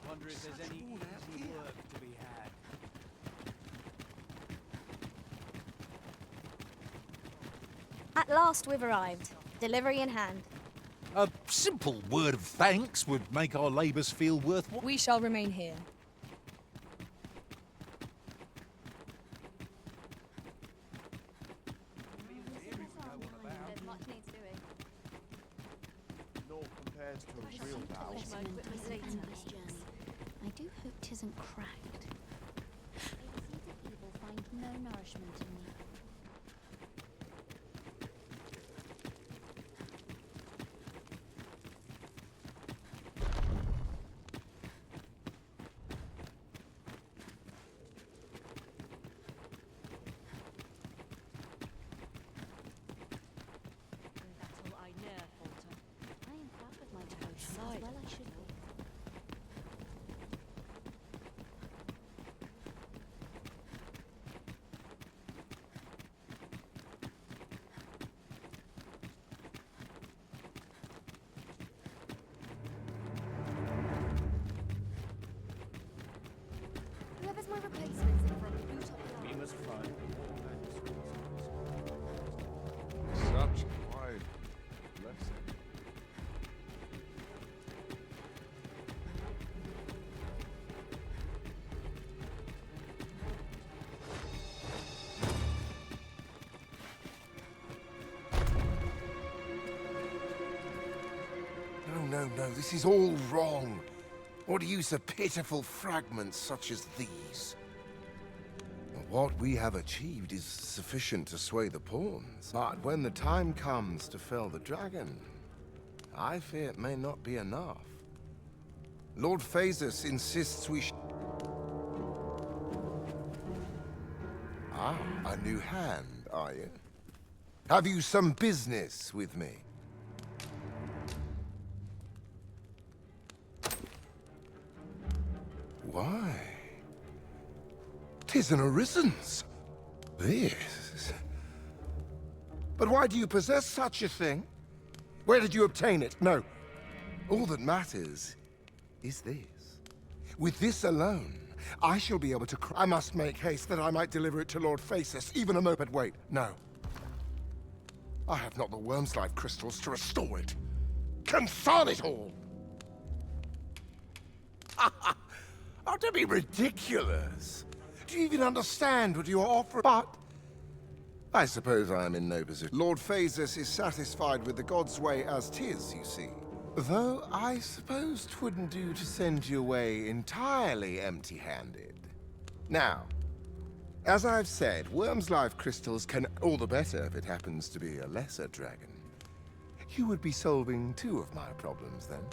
Wonder if there's any easy work to be had. At last we've arrived. Delivery in hand. A simple word of thanks would make our labours feel worthwhile. We shall remain here. I do hope 'tisn't cracked. The seeds of evil find no nourishment in me. I am proud of my devotion, as well I should be. Whoever's my replacement's in for a boot up the We must find more manuscripts. Such quiet blessing. No, this is all wrong. What use are pitiful fragments such as these? What we have achieved is sufficient to sway the pawns. But when the time comes to fell the dragon, I fear it may not be enough. Lord Phasus insists we Ah, a new hand, are you? Have you some business with me? Why? 'Tis an orisons. This. But why do you possess such a thing? Where did you obtain it? No. All that matters is this. With this alone, I shall be able to I must make haste that I might deliver it to Lord Phasus, even a moment. Wait, no. I have not the worm's life crystals to restore it. Confound it all! Oh, don't be ridiculous. Do you even understand what you're offering? But I suppose I am in no position. Lord Phasus is satisfied with the god's way as 'tis, you see. Though I suppose 'twouldn't do to send you away entirely empty-handed. Now, as I've said, worm's life crystals can all the better if it happens to be a lesser dragon. You would be solving two of my problems then.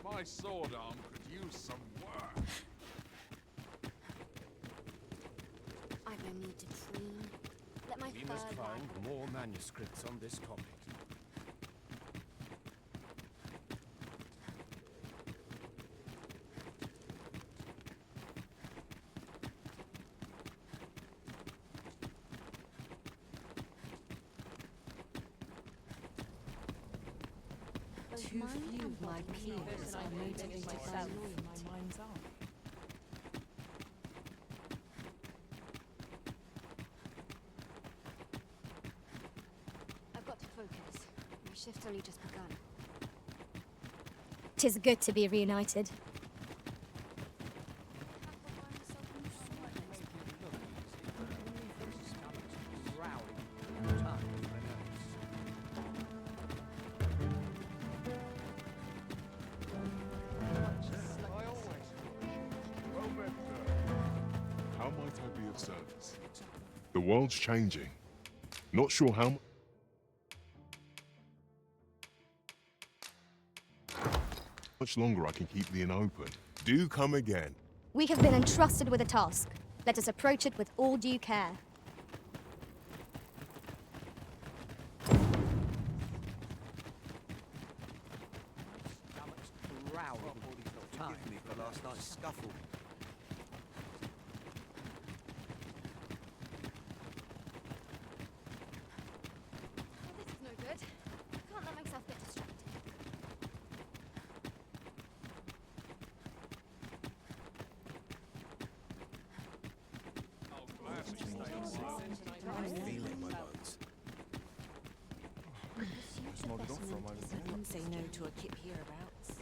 My sword arm could use some work. I've no need to preen. Let my We must fur lie. find more manuscripts on this topic. Too few of my peers are motivated by My mind's eye. I've got to focus. My shift's only just begun. 'Tis good to be reunited. The world's changing. Not sure how much longer I can keep the inn open. Do come again. We have been entrusted with a task. Let us approach it with all due care. Forgive me for last night's scuffle. Well, this is no good. Can't let myself get distracted. Feeling my bones. Wouldn't say no to a kip hereabouts.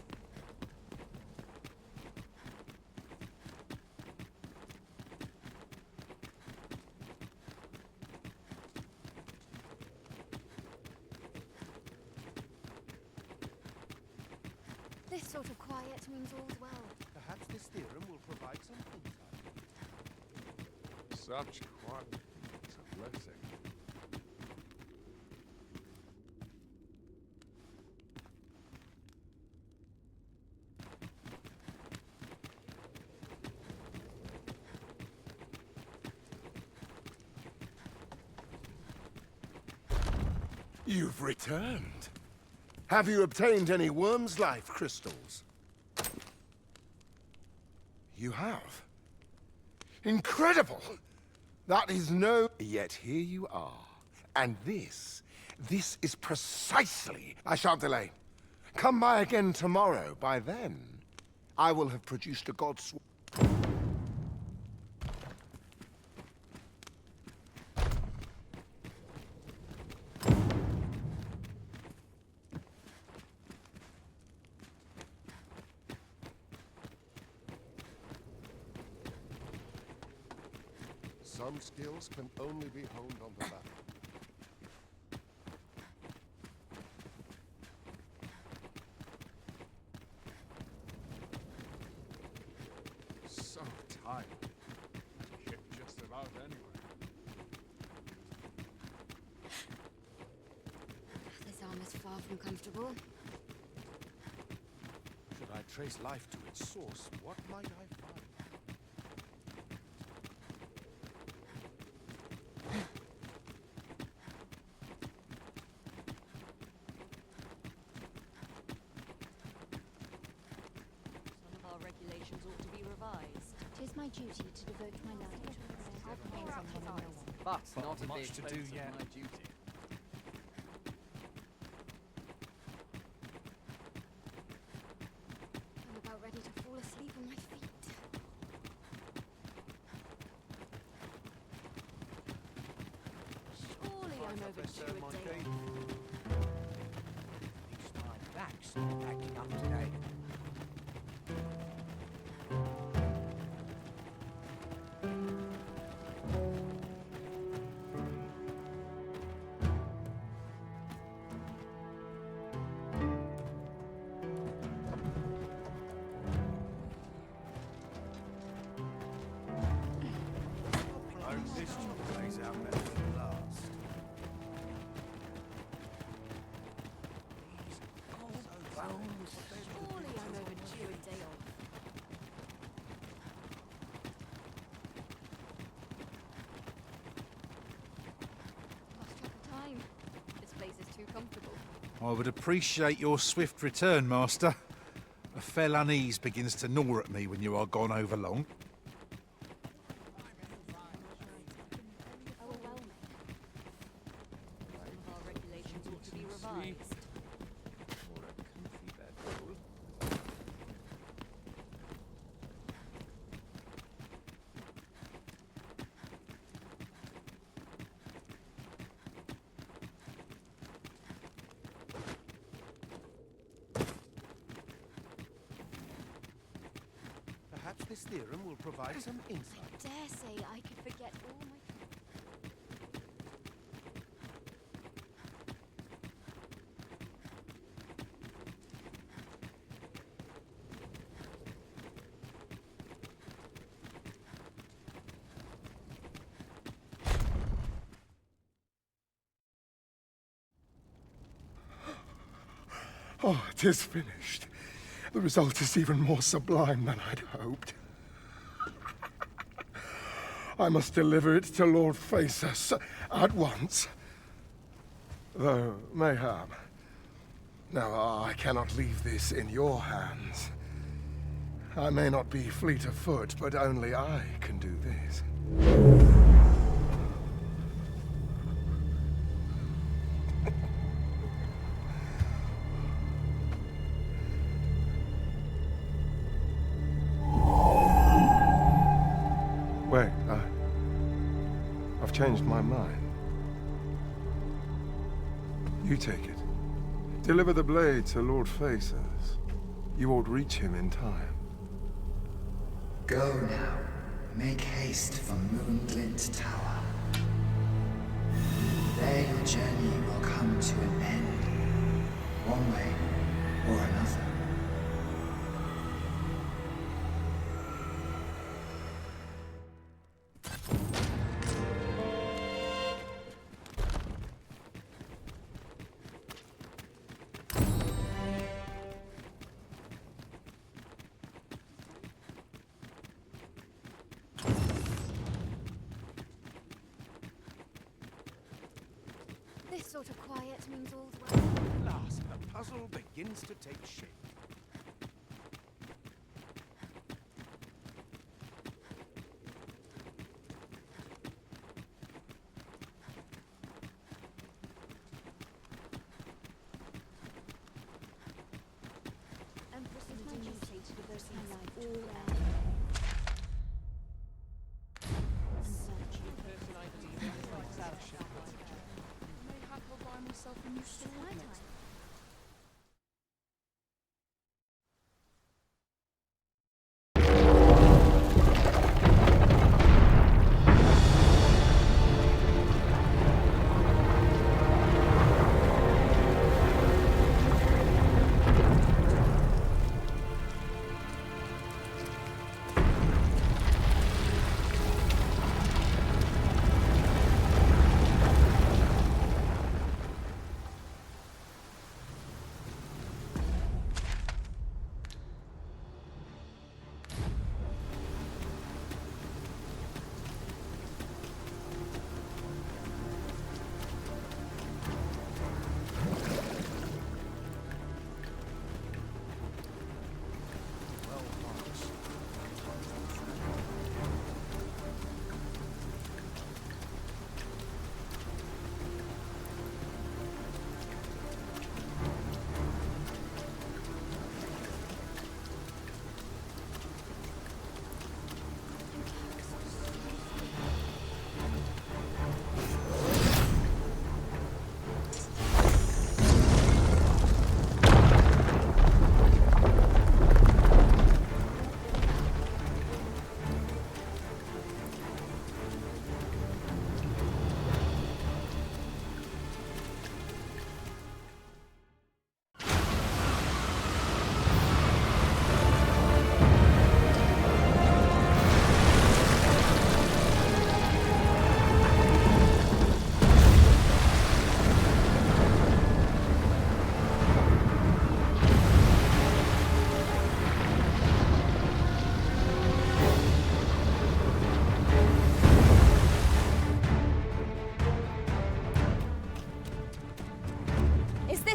This sort of quiet means all's well. Perhaps this theorem will provide some insight. Such quiet. It's a blessing. You've returned. Have you obtained any worm's life crystals? You have. Incredible! That is no... Yet here you are. And this is precisely... I shan't delay. Come by again tomorrow. By then, I will have produced a god's... Some skills can only be honed on the back. So tired. Shit just about anywhere. This arm is far from comfortable. Should I trace life to its source, what might I find? Some of our regulations ought to be revised. Tis my duty to devote my life to But not a much big to focus do of yet. my duty. I'm about ready to fall asleep on my feet. Surely I'm overdue a day off. At least my back's acting up today. I hope this job plays out better than the last. Surely I'm overdue a day off. Lost track of time. This place is too comfortable. I would appreciate your swift return, Master. A fell unease begins to gnaw at me when you are gone over long. Overwhelming. Some of our regulations ought to be revised. Perhaps this theorem will provide some insight. I dare say I could forget all my... Oh, it is finished. The result is even more sublime than I'd hoped. I must deliver it to Lord Phaesus at once. Though, mayhap. Now, I cannot leave this in your hands. I may not be fleet of foot, but only I can do this. Wait, I've changed my mind. You take it. Deliver the blade to Lord Phaesus. You won't reach him in time. Go now. Make haste for Moonglint Tower. There your journey will come to an end, one way or another. This sort of quiet means all's well. At last, the puzzle begins to take shape. Empress is my duty to diversify all areas.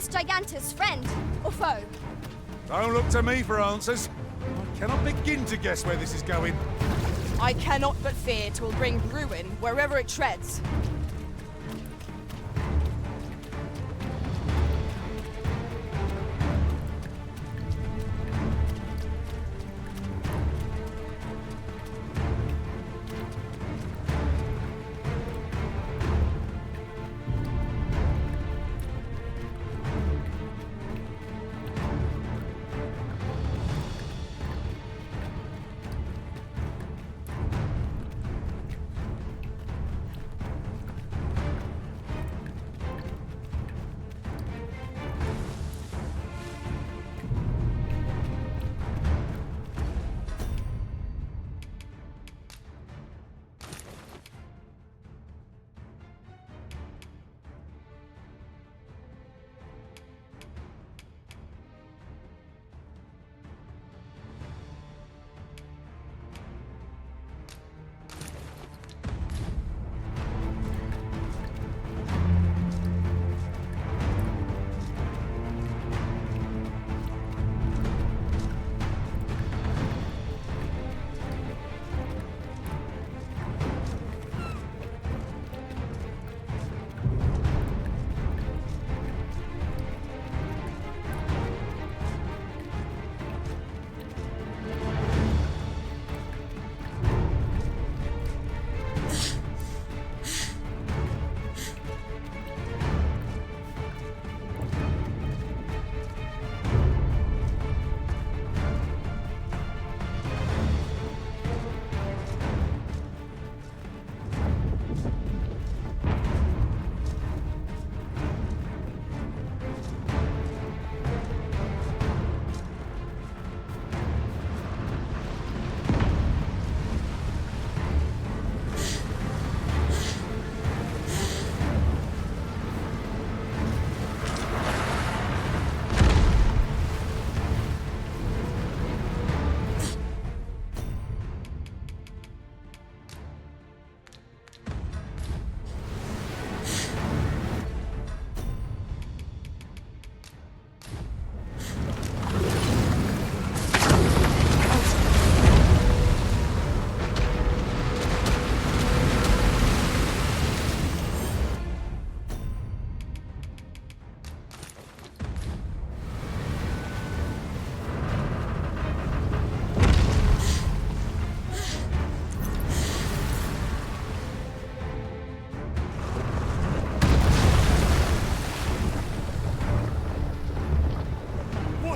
Gigantus friend or foe? Don't look to me for answers. I cannot begin to guess where this is going. I cannot but fear 'twill bring ruin wherever it treads.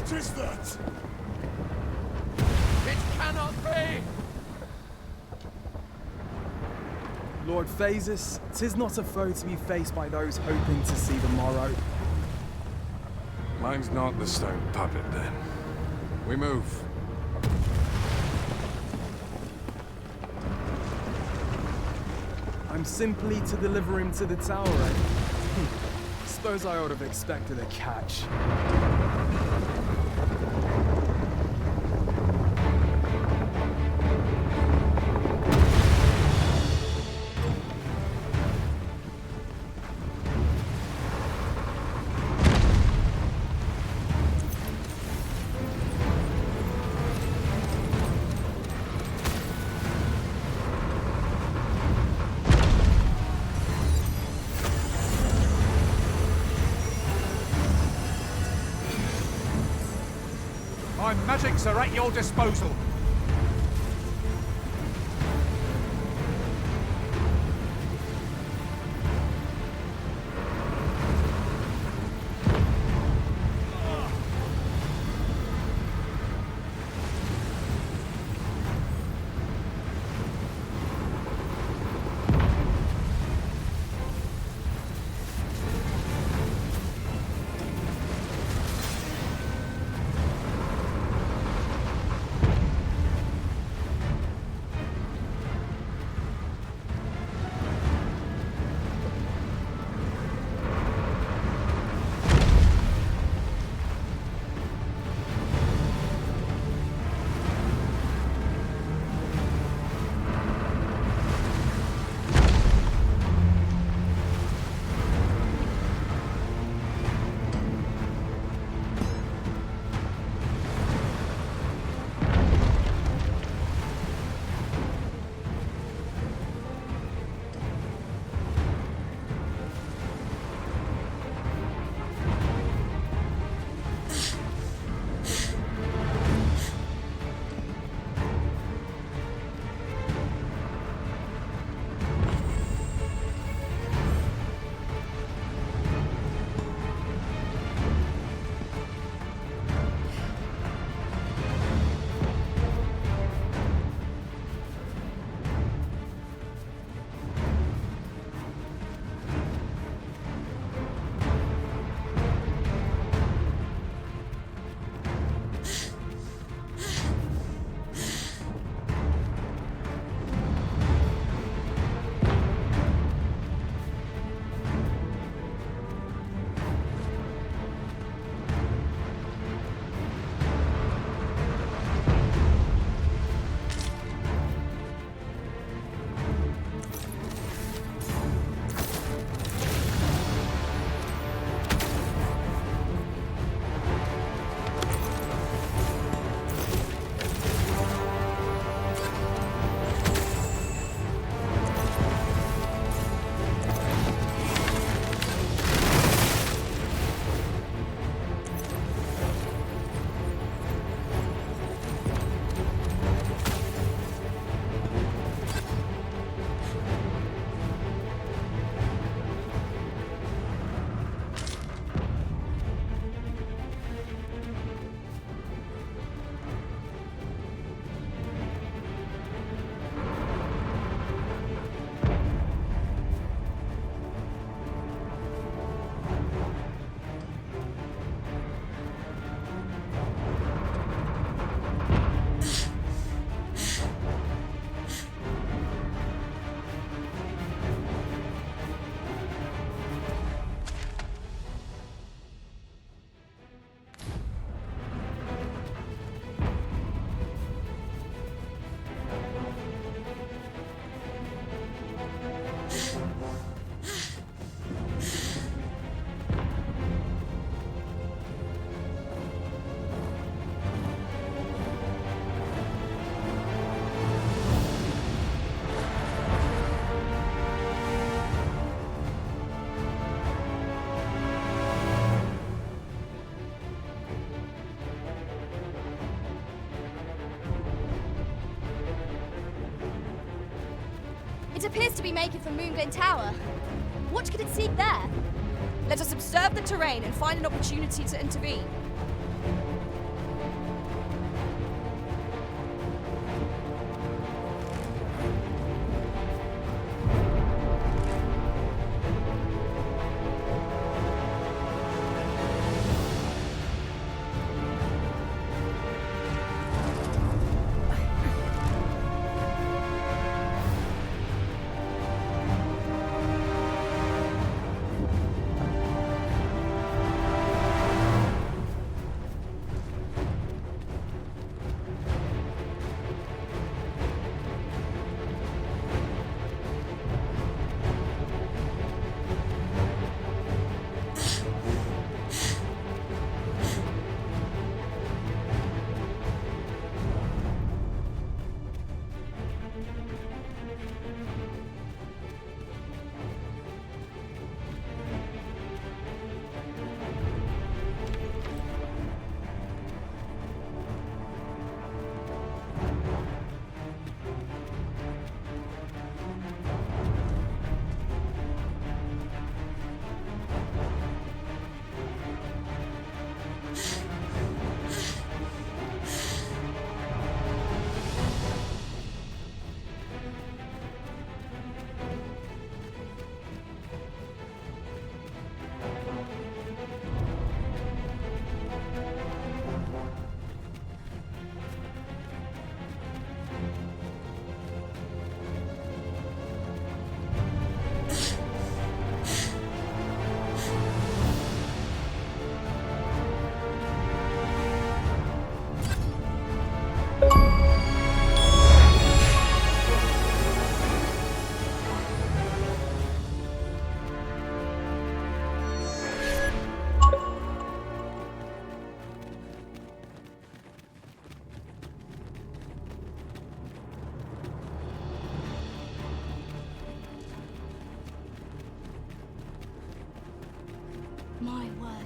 What is that? It cannot be! Lord Phases, 'tis not a foe to be faced by those hoping to see the morrow. Mine's not the stone puppet, then. We move. I'm simply to deliver him to the tower, eh? Suppose I ought to have expected a catch. My magics are at your disposal. It appears to be making for Moonglen Tower. What could it seek there? Let us observe the terrain and find an opportunity to intervene.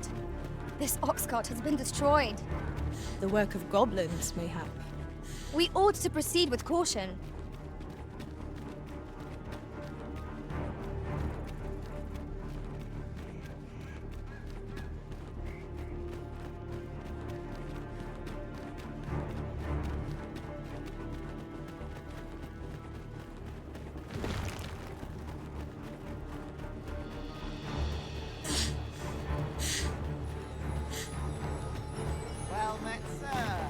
it. This ox cart has been destroyed. The work of goblins, mayhap. We ought to proceed with caution. Well met, sir.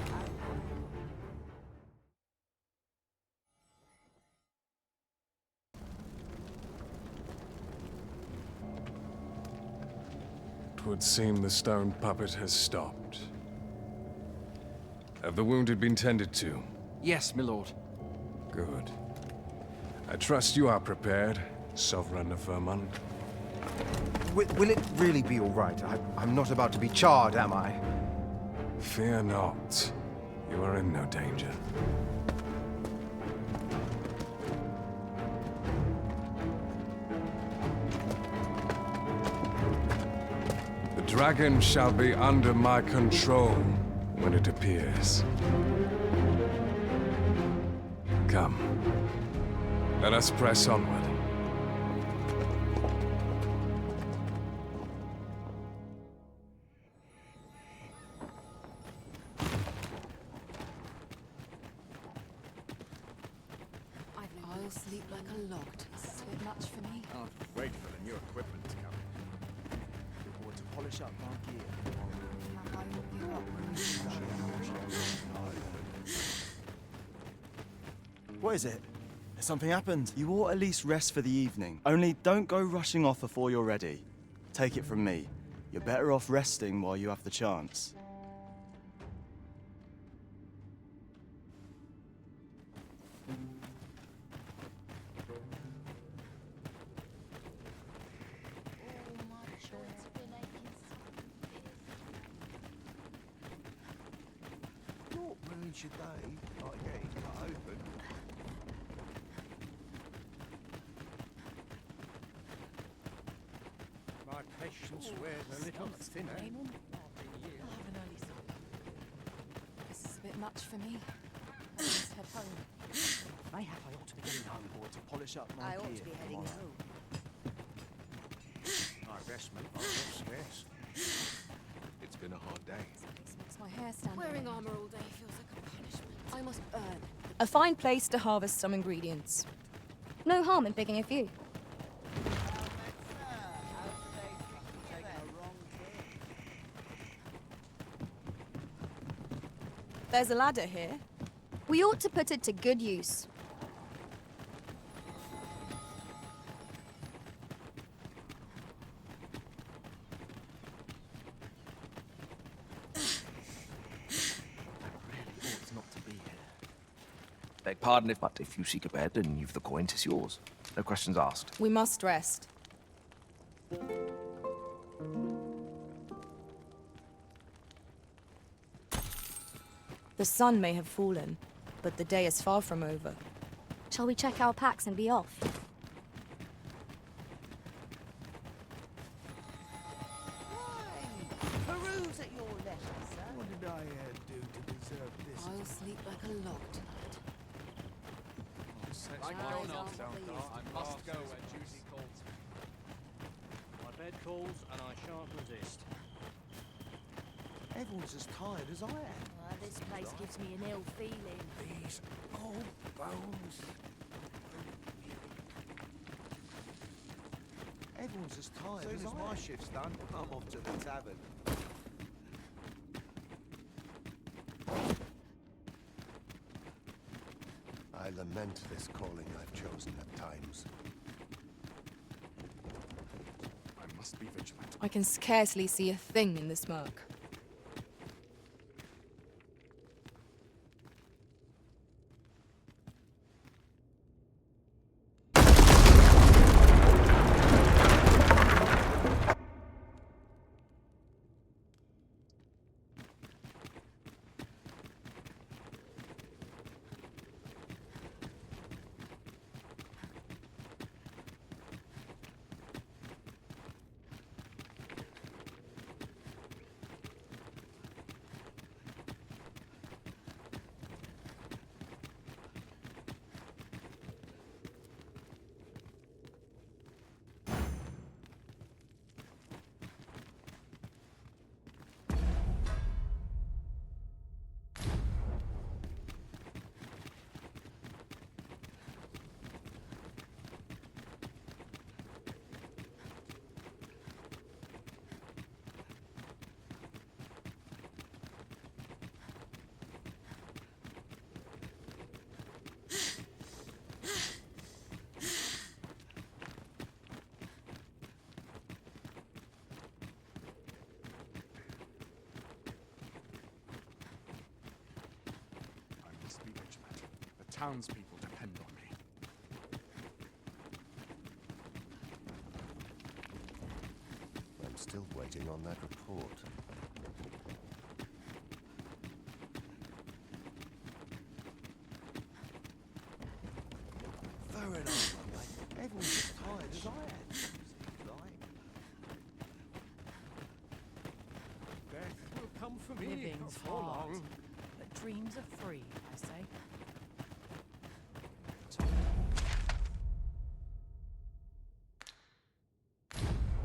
Twould seem the stone puppet has stopped. Have the wounded been tended to? Yes, my lord. Good. I trust you are prepared, Sovereign of Vermont. Will it really be all right? I'm not about to be charred, am I? Fear not. You are in no danger. The dragon shall be under my control when it appears. Come. Let us press onward. I'll sleep like a log. This is a bit much for me. Wait for the new equipment to come. Or to polish up our gear. I will give up. What is it? Has something happened? You ought at least rest for the evening. Only don't go rushing off before you're ready. Take it from me. You're better off resting while you have the chance. What ruins your day like getting cut open? My patience wears a little thinner. This is a bit much for me. Let's head home. Mayhap I ought to be getting home or to polish up my gear. I ought to be heading tomorrow. home. My investment might be scarce. It's been a hard day. This makes my hair stand Wearing on. armor all day feels like a punishment. I must earn. A fine place to harvest some ingredients. No harm in picking a few. There's a ladder here. We ought to put it to good use. Beg pardon, but if you seek a bed and you've the coin, 'tis yours. No questions asked. We must rest. The sun may have fallen, but the day is far from over. Shall we check our packs and be off? Peruse at your leisure, sir. What did I do to deserve this? I'll sleep like a log tonight. I must go where duty calls me. My bed calls and I shan't resist. Everyone's as tired as I am. This place gives me an ill feeling. These old bones. Everyone's as tired as my shift's done, I'm off to the tavern. I lament this calling I've chosen at times. I must be vigilant. I can scarcely see a thing in the smoke. townspeople depend on me. I'm still waiting on that report. Fair enough, mate. Everyone's as tired as I am. Seems like. Death will come for me Living's before hard, long. but dreams are free, I say.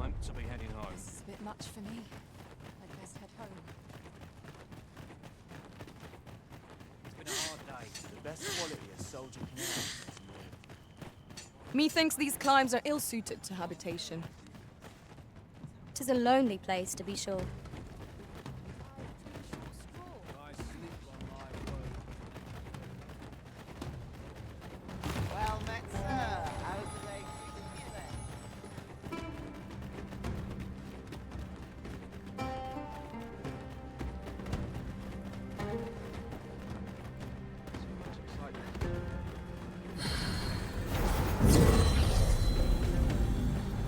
I'm to be heading home. This is a bit much for me. I'd best head home. It's been a hard day. The best quality a soldier can have. Methinks these climes are ill-suited to habitation. 'Tis a lonely place, to be sure. I sleep on my word. Well met, sir. How's the day treating you then?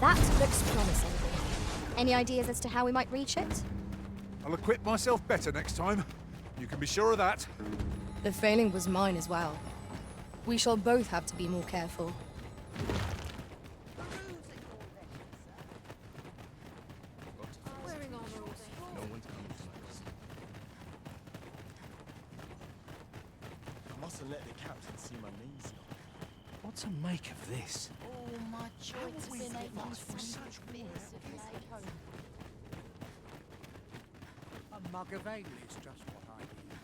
That looks promising. Any ideas as to how we might reach it? I'll equip myself better next time. You can be sure of that. The failing was mine as well. We shall both have to be more careful. Wearing armor all day. No one's coming to us. I mustn't let the captain see my knees. What to make of this? All my joints have been aching for from such bits of laid home. A mug of ale is just what I need.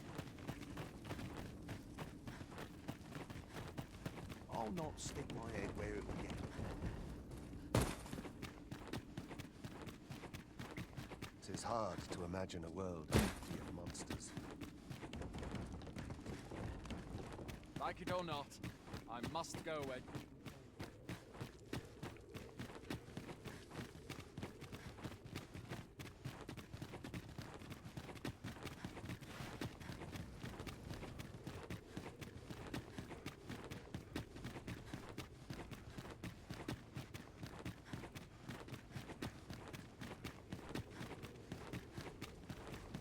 I'll not stick my head where it will get. It's hard to imagine a world empty of monsters. Like it or not, I must go away.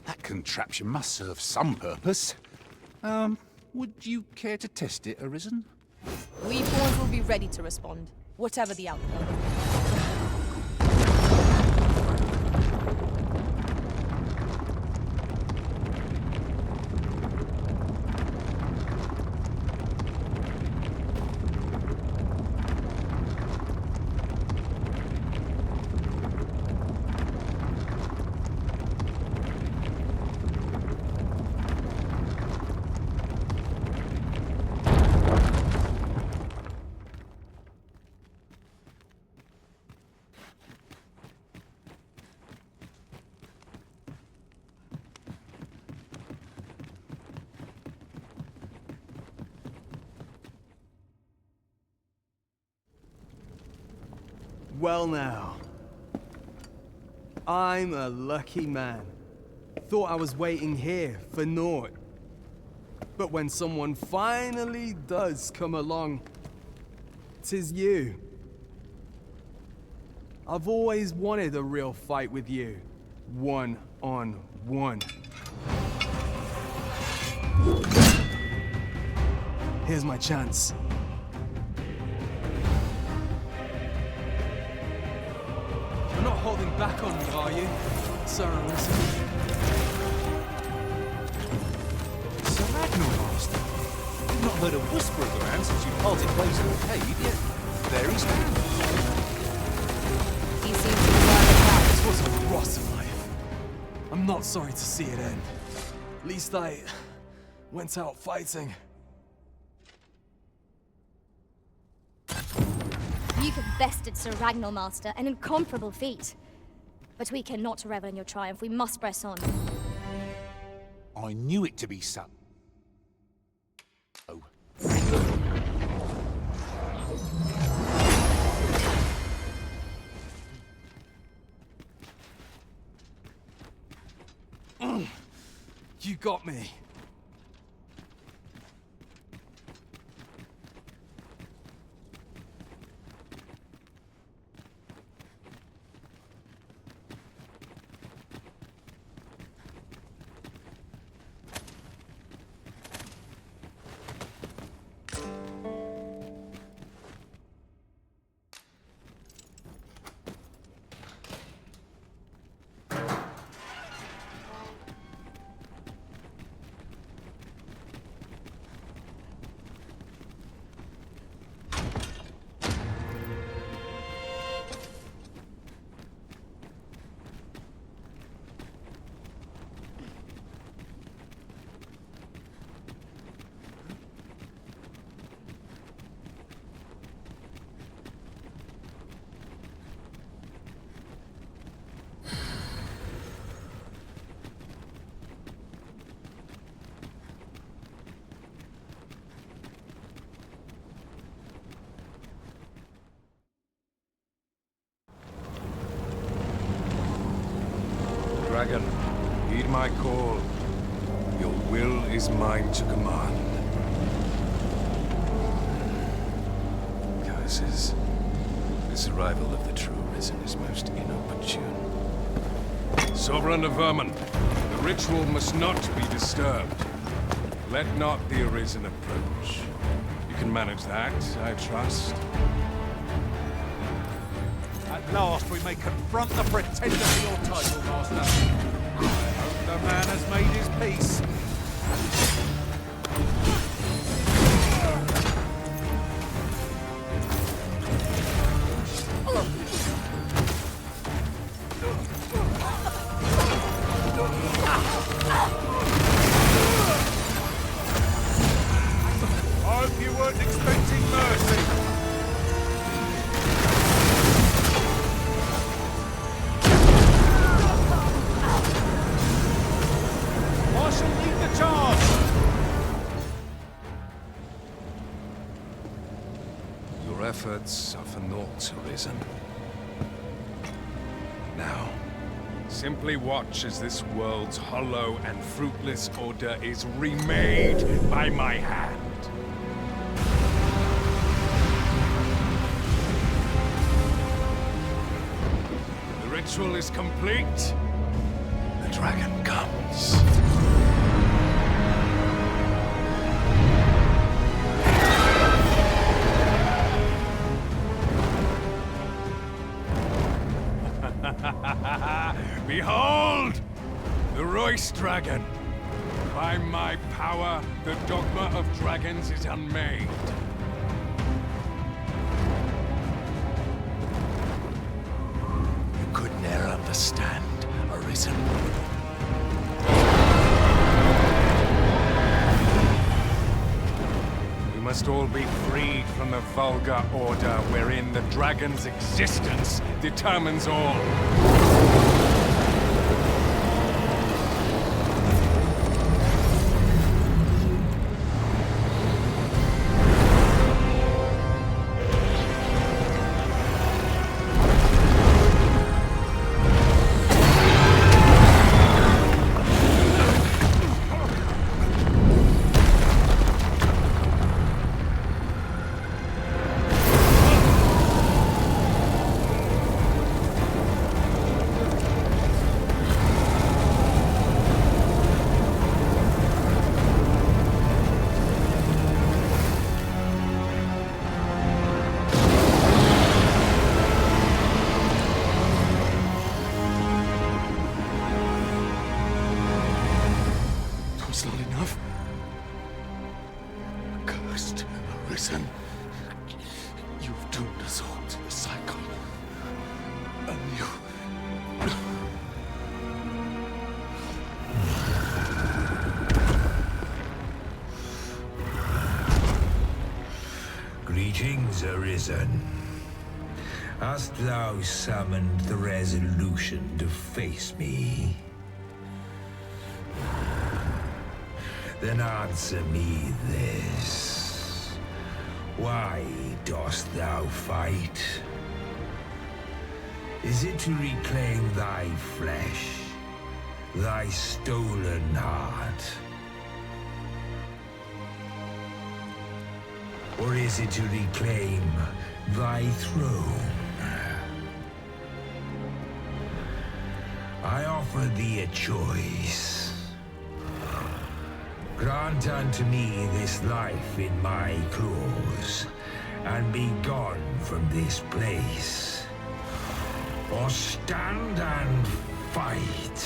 That contraption must serve some purpose. Would you care to test it, Arisen? We pawns will be ready to respond, whatever the outcome. Well now, I'm a lucky man. Thought I was waiting here for naught. But when someone finally does come along, 'tis you. I've always wanted a real fight with you, one-on-one. Here's my chance. You're not holding back on me, are you, Sir Arisen? Sir Ragnar, Master. I've not heard a whisper of the man since you parted ways in the cave, yet there he stands. He seems to be well. This was a rotten life. I'm not sorry to see it end. At least I went out fighting. You have bested Sir Ragnar, Master, an incomparable feat. But we cannot revel in your triumph. We must press on. I knew it to be so. Oh. You got me. dragon, heed my call. Your will is mine to command. Curses. This arrival of the true Risen is most inopportune. Sovereign of Vermin, the ritual must not be disturbed. Let not the Arisen approach. You can manage that, I trust. At last we may confront the pretender to your title, Master. I hope the man has made his peace. I hope you weren't expecting mercy. I shall lead the charge. Your efforts are for naught, Arisen. Now, simply watch as this world's hollow and fruitless order is remade by my hand. The ritual is complete. The dragon comes. Behold! The Royce Dragon! By my power, the dogma of dragons is unmade. You could ne'er understand, Arisen. We must all be freed from the vulgar order wherein the dragon's existence determines all. Greetings, Arisen. Hast thou summoned the resolution to face me? Then answer me this. Why dost thou fight? Is it to reclaim thy flesh, thy stolen heart? Or is it to reclaim thy throne? I offer thee a choice. Grant unto me this life in my claws, and be gone from this place. Or stand and fight.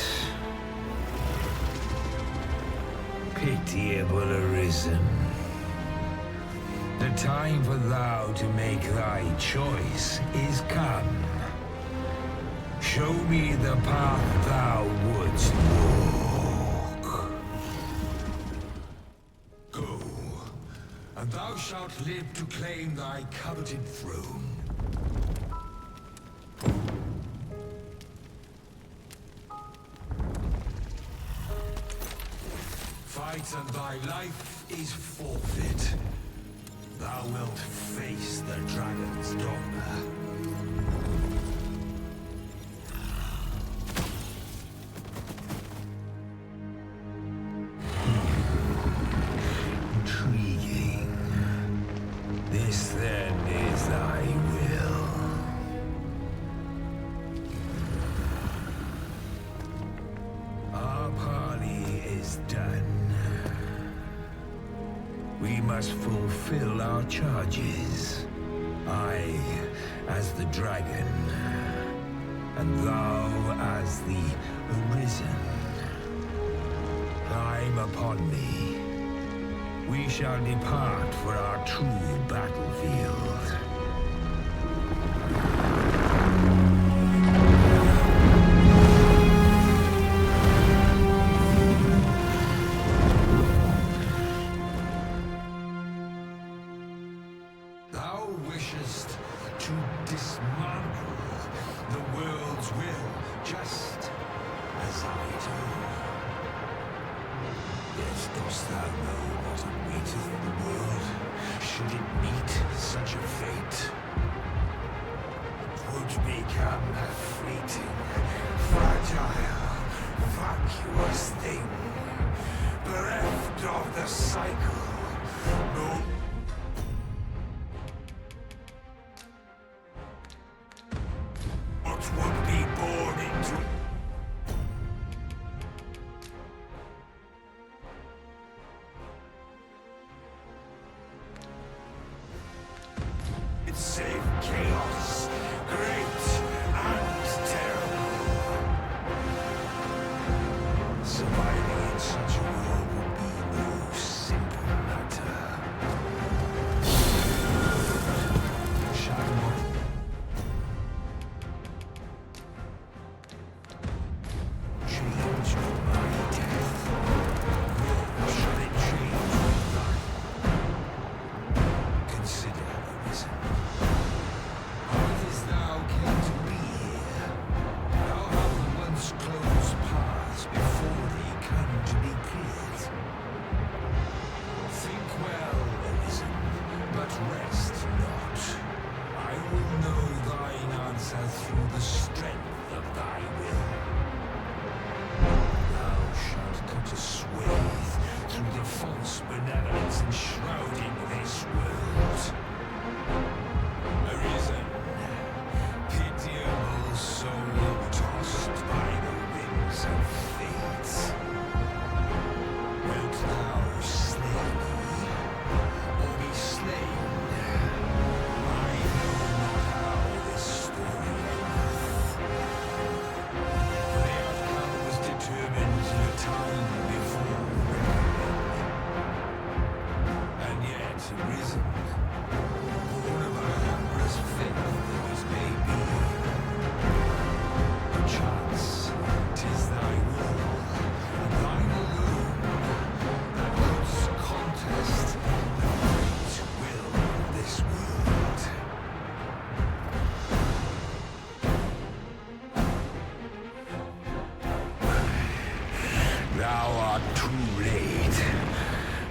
Pitiable Arisen. The time for thou to make thy choice is come. Show me the path thou wouldst walk. Go, and thou shalt live to claim thy coveted throne. Fight and thy life is forfeit. Thou wilt face the dragon's dogma. This then is thy will. Our parley is done. We must fulfill our charges. I as the dragon, and thou as the Arisen. Climb upon me. We shall depart for our true battlefield. Thou wishest to dismantle the world's will, just as I do. Yet dost thou know what awaiteth the world, should it meet such a fate? 'Twould become a fleeting, fragile, vacuous thing, bereft of the cycle, no. What would be born into it save chaos, great and terrible. Surviving in such a world would be no simple matter. Shall not change my death, nor shall it change thine. Consider, Arisen, how it is thou came to be here. Thou hast once closed paths before thee come to be cleared. Think well, Arisen, but rest not. I will know thine answer through the strength of thy will. Thou shalt cut a swathe through the false benevolence enshrouding this world. Arisen, pitiable soul tossed by the winds of fate. Wilt thou slay me, or be slain? I know not how this story endeth. The outcome was determined in a time before reckoning. And yet, Arisen, born of a hungry faith that was made be. Perchance, 'tis thy will, and thine alone, that puts contest the great will of this world. Thou art too late.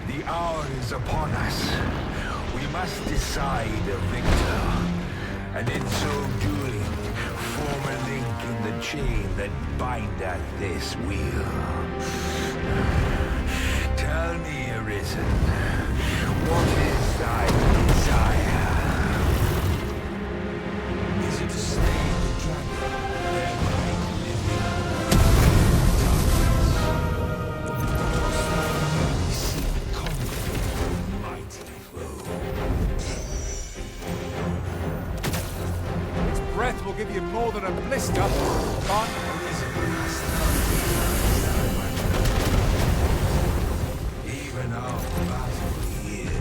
The hour is upon us. We must decide a victor, and in so doing, form a link in the chain that bindeth this wheel. Tell me, Arisen, what is thy desire? Is it to slay the dragon, thereby living Breath will give you more than a blister, but even our battle here.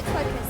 let's focus.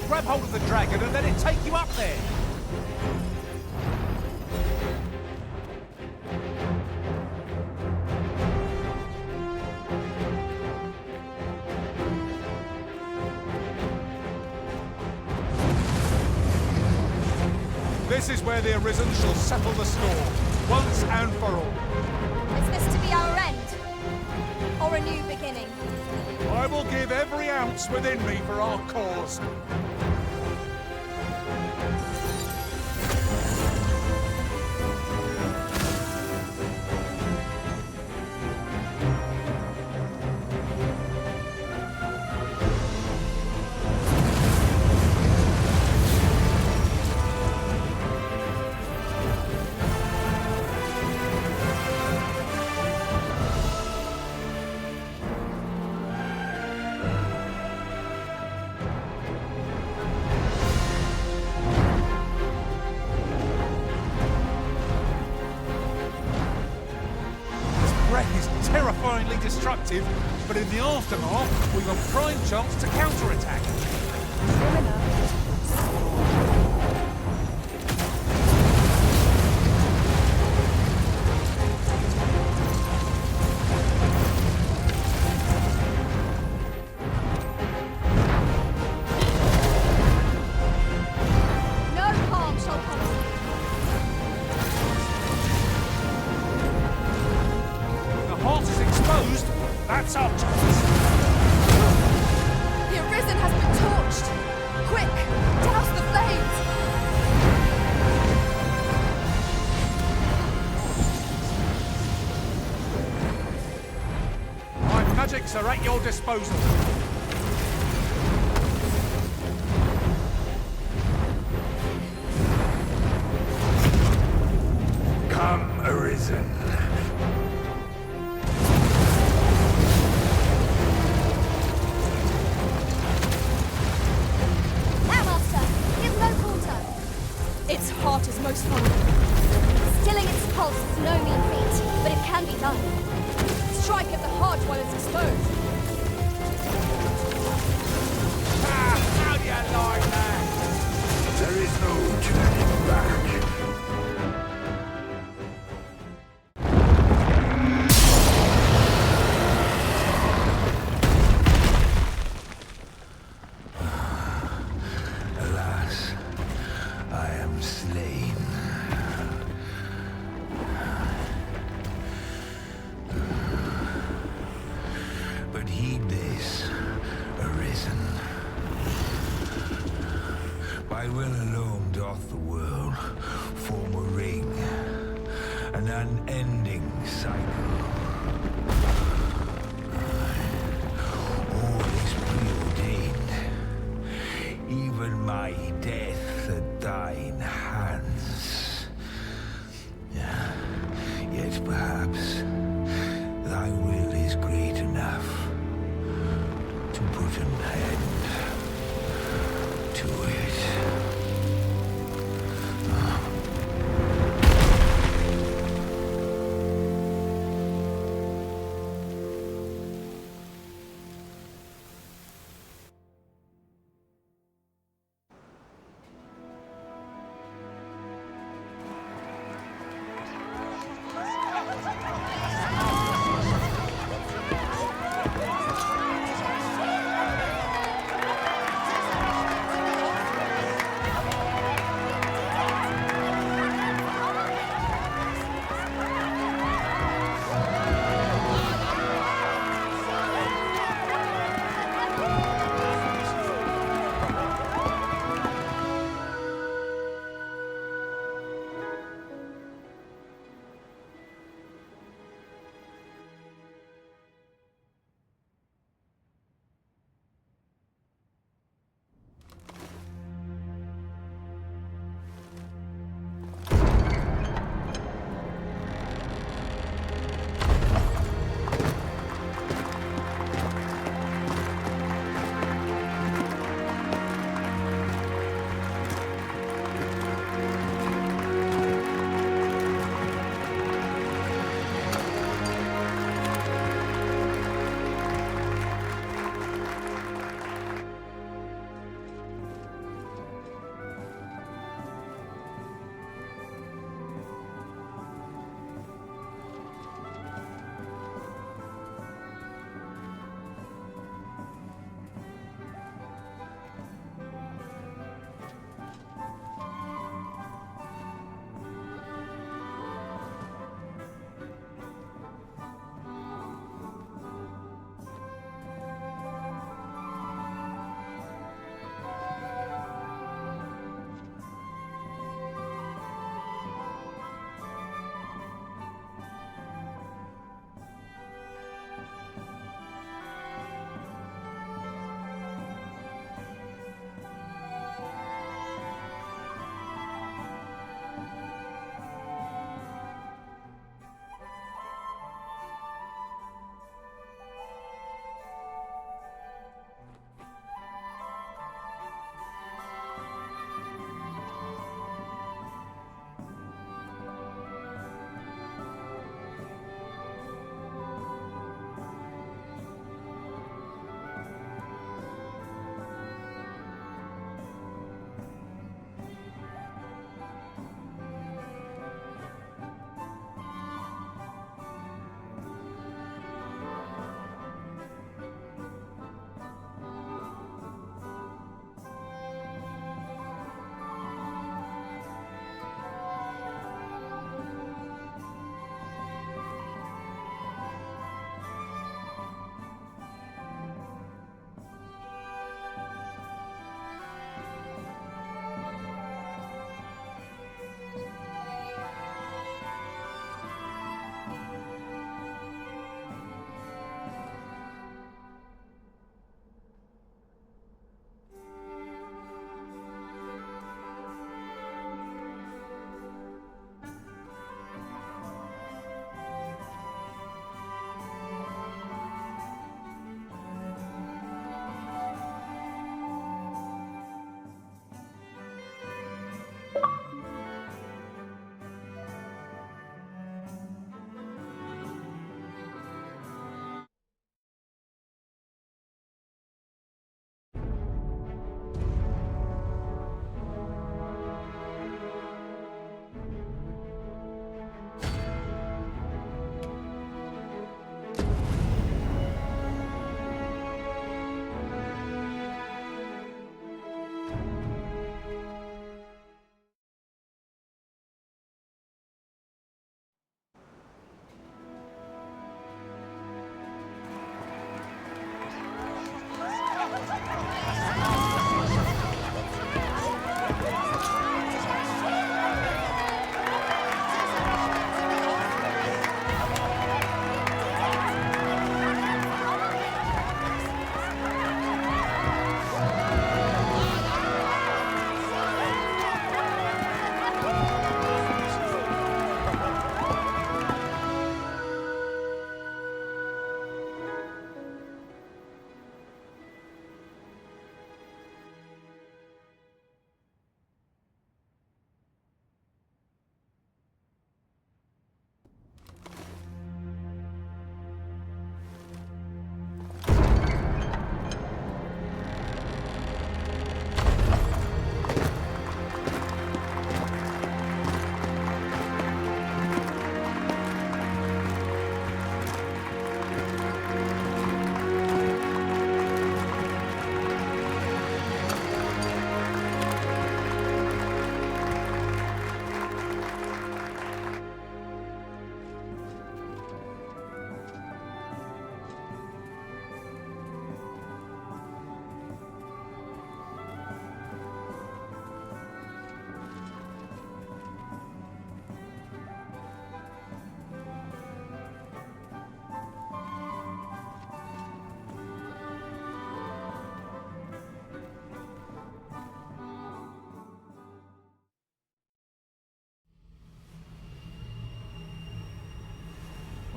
Grab hold of the dragon and let it take you up there. This is where the Arisen shall settle the score, once and for all. Is this to be our end? Or a new beginning? I will give every ounce within me for our cause. Terrifyingly destructive, but in the aftermath, we've a prime chance to counterattack. That's our chance! The Arisen has been torched! Quick! Douse the flames! My magics are at your disposal. Come, Arisen. Its heart is most vulnerable. Stilling its pulse is no mean feat, but it can be done. Strike at the heart while it's exposed. How do you like that? There is no turning back. By will alone doth the world form a ring, an unending cycle. All is preordained, even my death at thine hands. Yet perhaps thy will is great enough to put an end to it.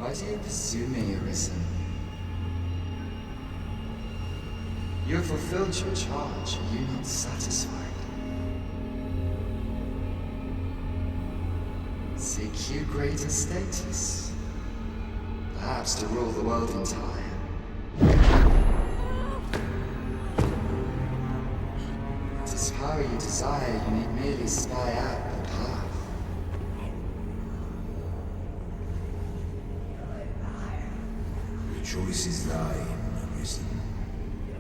Why do you pursue me, Arisen? You have fulfilled your charge. Are you not satisfied? Seek you greater status? Perhaps to rule the world entire. It is power you desire, you need merely spy out the path. The choice is thine, Arisen.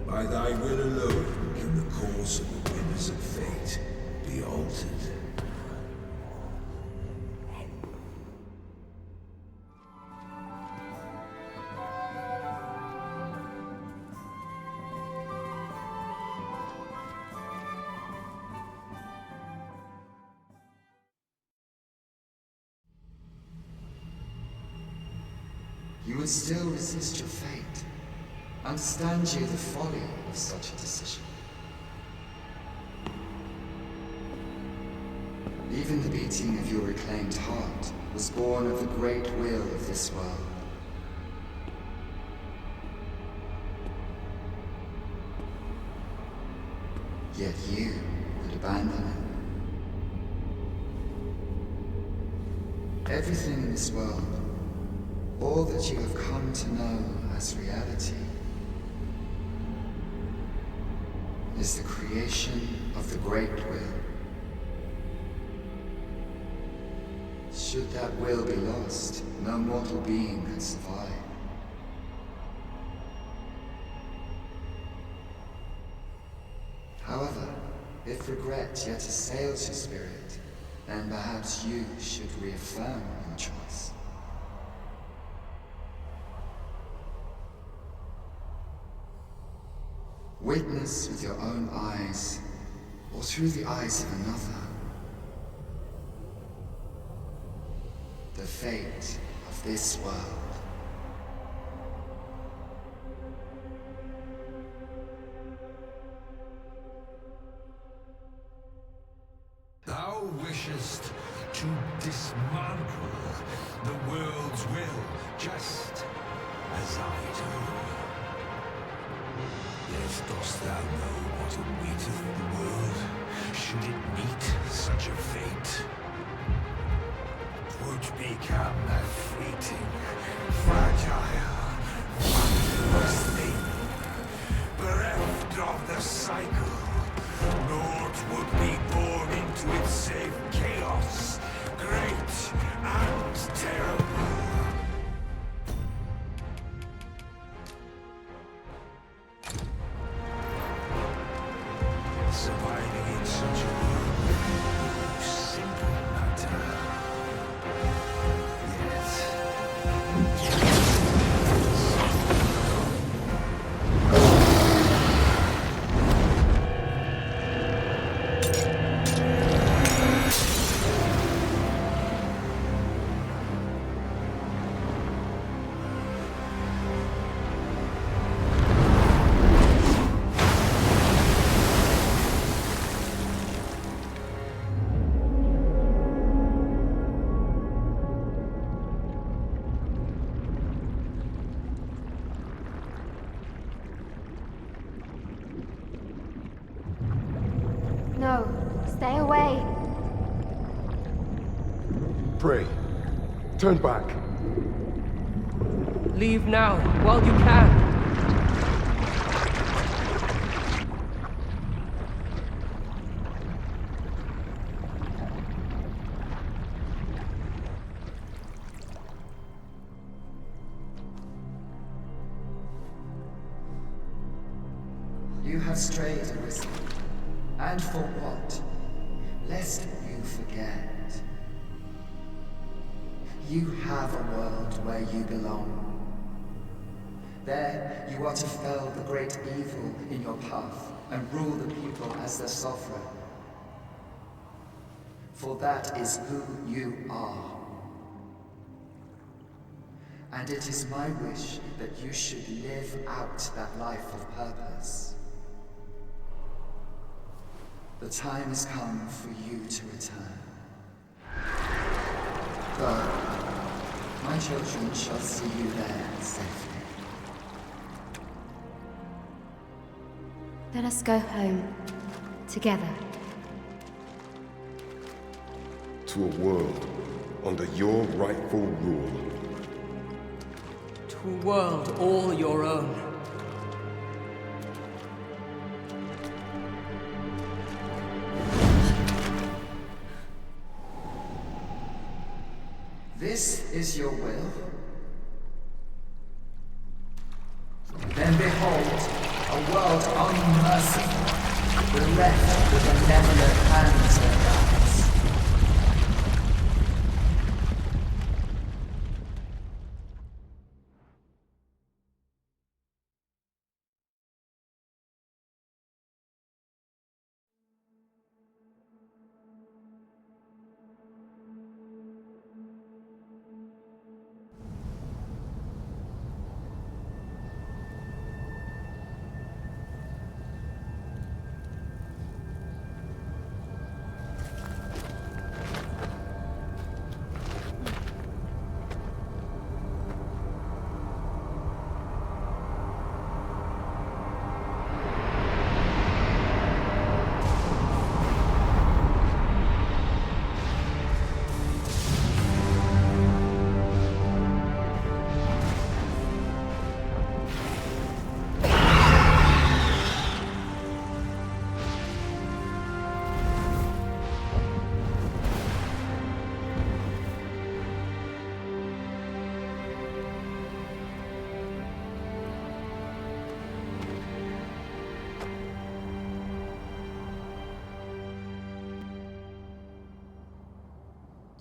By thy will alone can the course of the winners of fate be altered. You would still resist your fate. Understand you the folly of such a decision. Even the beating of your reclaimed heart was born of the great will of this world. Yet you would abandon it. Everything in this world, all that you have come to know as reality, is the creation of the great will. Should that will be lost, no mortal being could survive. However, if regret yet assails your spirit, then perhaps you should reaffirm your choice. Witness with your own eyes, or through the eyes of another, the fate of this world. Thou wishest to dismantle the world's will, just as I do. Yet dost thou know what awaiteth the world, should it meet such a fate? 'Twould become a fleeting, fragile, wondrous thing, bereft of the cycle. Naught would be born into its save chaos, great and terrible. Surviving in such a world would be no simple matter. No, stay away. Pray. Turn back. Leave now, while you can. You have strayed, Arisen. And for what? Lest you forget. You have a world where you belong. There, you are to fell the great evil in your path and rule the people as their sovereign. For that is who you are. And it is my wish that you should live out that life of purpose. The time has come for you to return. But my my children shall see you there safely. Let us go home. Together. To a world under your rightful rule. To a world all your own. This is your will? Then behold, a world unmerciful, bereft with benevolent hands and eyes.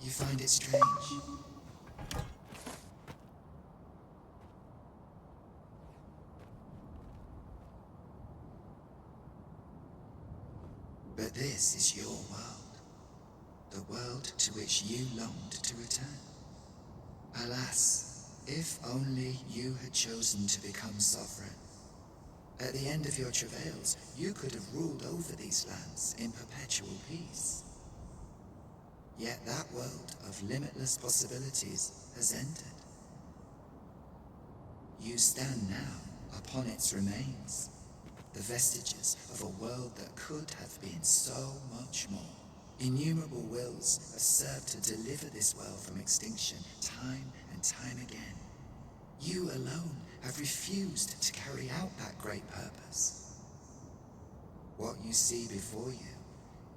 You find it strange? But this is your world. The world to which you longed to return. Alas, if only you had chosen to become sovereign. At the end of your travails, you could have ruled over these lands in perpetual peace. Yet that world of limitless possibilities has ended. You stand now upon its remains, the vestiges of a world that could have been so much more. Innumerable wills have served to deliver this world from extinction time and time again. You alone have refused to carry out that great purpose. What you see before you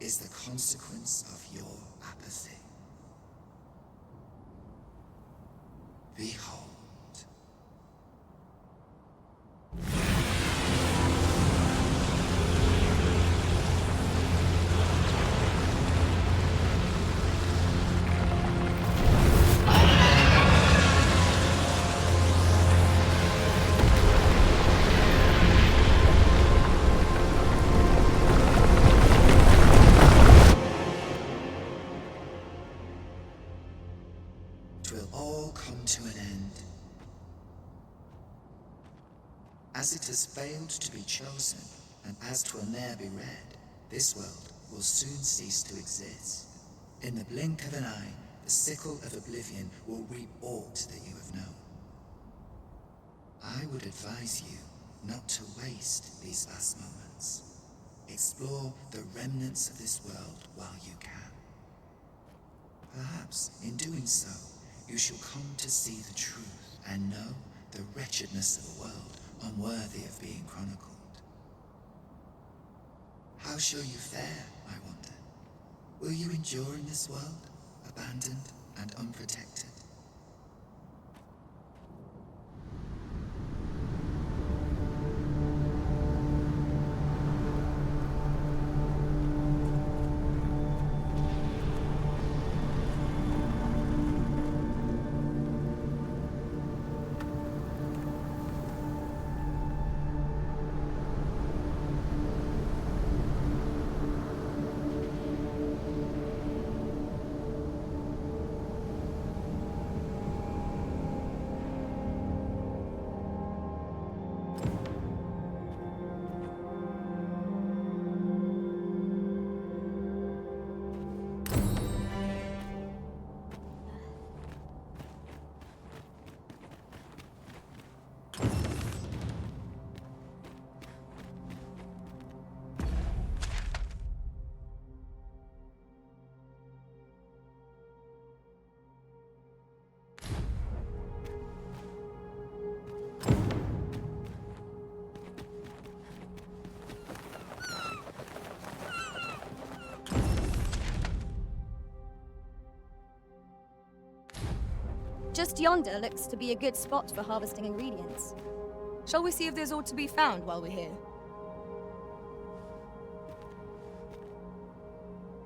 is the consequence of your apathy. Behold. As it has failed to be chosen, and as 'twill ne'er be read, this world will soon cease to exist. In the blink of an eye, the sickle of oblivion will reap aught that you have known. I would advise you not to waste these last moments. Explore the remnants of this world while you can. Perhaps, in doing so, you shall come to see the truth and know the wretchedness of a world unworthy of being chronicled. How shall you fare, I wonder? Will you endure in this world, abandoned and unprotected? Just yonder looks to be a good spot for harvesting ingredients. Shall we see if there's aught to be found while we're here?